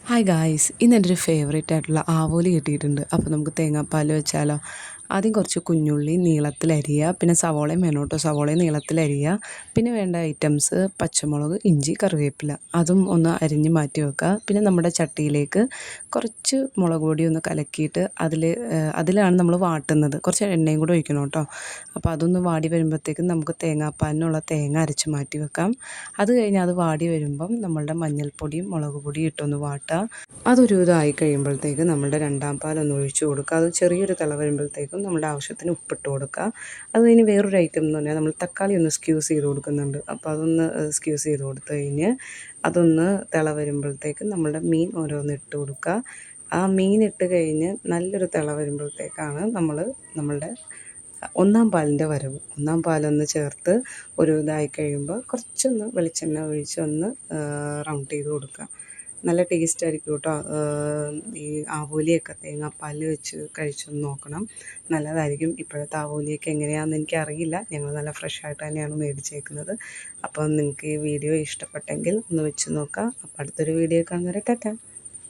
Hi guys, ഇന്ന് എൻ്റെ ഒരു ഫേവറേറ്റ് ആയിട്ടുള്ള ആവോലി കിട്ടിയിട്ടുണ്ട്. അപ്പോൾ നമുക്ക് തേങ്ങാപ്പാൽ വെച്ചാലോ? ആദ്യം കുറച്ച് കുഞ്ഞുള്ളി നീളത്തിലരിയുക, പിന്നെ സവോളയും വേണം കേട്ടോ. സവോളയും നീളത്തിലരിയുക. പിന്നെ വേണ്ട ഐറ്റംസ് പച്ചമുളക്, ഇഞ്ചി, കറിവേപ്പില, അതും ഒന്ന് അരിഞ്ഞ് മാറ്റി വെക്കുക. പിന്നെ നമ്മുടെ ചട്ടിയിലേക്ക് കുറച്ച് മുളക് പൊടി ഒന്ന് കലക്കിയിട്ട് അതിലാണ് നമ്മൾ വാട്ടുന്നത്. കുറച്ച് എണ്ണയും കൂടെ ഒഴിക്കണം കേട്ടോ. അപ്പോൾ അതൊന്ന് വാടി വരുമ്പോഴത്തേക്കും നമുക്ക് തേങ്ങാപ്പാലിനുള്ള തേങ്ങ അരച്ച് മാറ്റി വെക്കാം. അത് കഴിഞ്ഞ് അത് വാടി വരുമ്പം നമ്മളുടെ മഞ്ഞൾപ്പൊടിയും മുളക് പൊടിയും ഇട്ടൊന്ന് വാട്ടുക. അതൊരു ഇതായി കഴിയുമ്പോഴത്തേക്ക് നമ്മളുടെ രണ്ടാം പാലൊന്ന് ഒഴിച്ച് കൊടുക്കുക. അത് ചെറിയൊരു തിള വരുമ്പോഴത്തേക്കും നമ്മുടെ ആവശ്യത്തിന് ഉപ്പിട്ട് കൊടുക്കുക. അത് കഴിഞ്ഞ് വേറൊരു ഐറ്റം എന്ന് പറഞ്ഞാൽ നമ്മൾ തക്കാളി ഒന്ന് സ്ക്യൂസ് ചെയ്ത് കൊടുക്കുന്നുണ്ട്. അപ്പോൾ അതൊന്ന് സ്ക്യൂസ് ചെയ്ത് കൊടുത്തു കഴിഞ്ഞ് അതൊന്ന് തിള വരുമ്പോഴത്തേക്കും നമ്മളുടെ മീൻ ഓരോന്ന് ഇട്ട് കൊടുക്കുക. ആ മീൻ ഇട്ട് കഴിഞ്ഞ് നല്ലൊരു തിള വരുമ്പോഴത്തേക്കാണ് നമ്മളുടെ ഒന്നാം പാലിൻ്റെ വരവ്. ഒന്നാം പാലൊന്ന് ചേർത്ത് ഒരു ഇതായി കഴിയുമ്പോൾ കുറച്ചൊന്ന് വെളിച്ചെണ്ണ ഒഴിച്ച് ഒന്ന് റൗണ്ട് ചെയ്ത് കൊടുക്കുക. നല്ല ടേസ്റ്റ് ആയിരിക്കും കേട്ടോ. ഈ ആവോലിയൊക്കെ തേങ്ങാപ്പാലിൽ വെച്ച് കഴിച്ചൊന്ന് നോക്കണം, നല്ലതായിരിക്കും. ഇപ്പോഴത്തെ ആവോലിയൊക്കെ എങ്ങനെയാണെന്ന് എനിക്കറിയില്ല. ഞങ്ങൾ നല്ല ഫ്രഷ് ആയിട്ട് തന്നെയാണ് മേടിച്ചേക്കുന്നത്. അപ്പം നിങ്ങൾക്ക് ഈ വീഡിയോ ഇഷ്ടപ്പെട്ടെങ്കിൽ ഒന്ന് വെച്ച് നോക്കാം. അപ്പോൾ അടുത്തൊരു വീഡിയോ കാണുന്നവരെ ടാറ്റ.